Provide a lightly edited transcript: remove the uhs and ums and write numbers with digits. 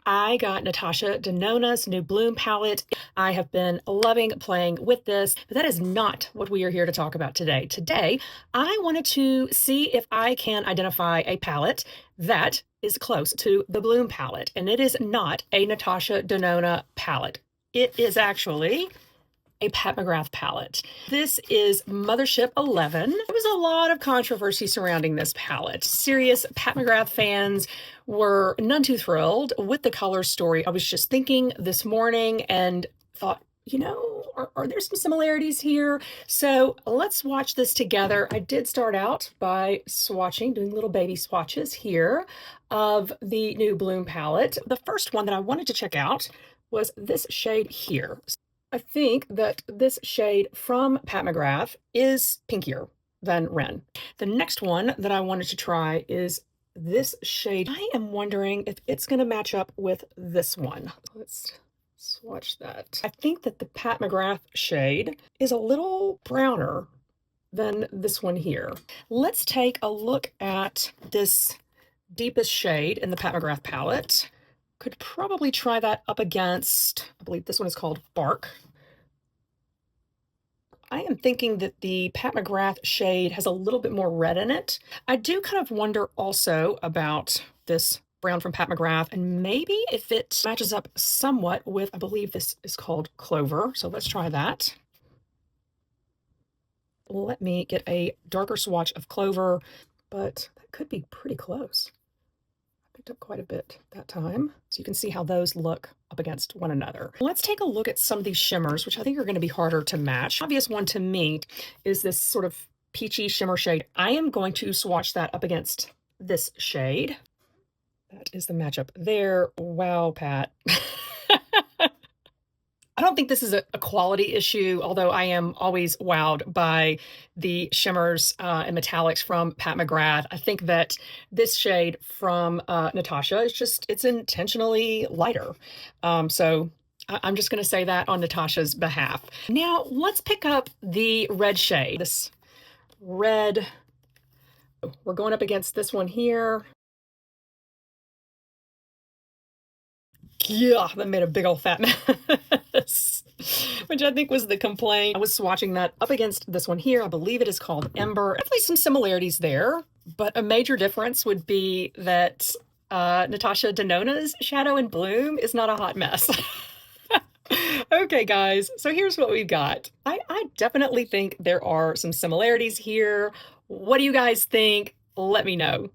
I got Natasha Denona's new Bloom palette. I have been loving playing with this, but that is not what we are here to talk about today. Today, I wanted to see if I can identify a palette that is close to the Bloom palette, and it is not a Natasha Denona palette. It is actually a Pat McGrath palette. This is Mothership XI. There was a lot of controversy surrounding this palette. Serious Pat McGrath fans were none too thrilled with the color story. I was just thinking this morning and thought, are there some similarities here? So let's watch this together. I did start out by swatching, doing little baby swatches here of the new Bloom palette. The first one that I wanted to check out was this shade here. I think that this shade from Pat McGrath is pinkier than Ren. The next one that I wanted to try is this shade. I am wondering if it's going to match up with this one. Let's swatch that. I think that the Pat McGrath shade is a little browner than this one here. Let's take a look at this deepest shade in the Pat McGrath palette. Could probably try that up against, I believe this one is called Bark. I am thinking that the Pat McGrath shade has a little bit more red in it. I do kind of wonder also about this brown from Pat McGrath and maybe if it matches up somewhat with, I believe this is called Clover. So let's try that. Let me get a darker swatch of Clover, but that could be pretty close. Picked up quite a bit that time. So you can see how those look up against one another. Let's take a look at some of these shimmers, which I think are going to be harder to match. Obvious one to me is this sort of peachy shimmer shade. I am going to swatch that up against this shade. That is the matchup there. Wow, Pat. I don't think this is a quality issue, although I am always wowed by the shimmers and metallics from Pat McGrath. I think that this shade from Natasha is it's intentionally lighter. So I'm just going to say that on Natasha's behalf. Now, let's pick up the red shade. This red, we're going up against this one here. Yeah, that made a big old fat mess, which I think was the complaint. I was swatching that up against this one here. I believe it is called Ember. At least some similarities there, but a major difference would be that Natasha Denona's Shadow and Bloom is not a hot mess. Okay, guys, so here's what we've got. I definitely think there are some similarities here. What do you guys think? Let me know.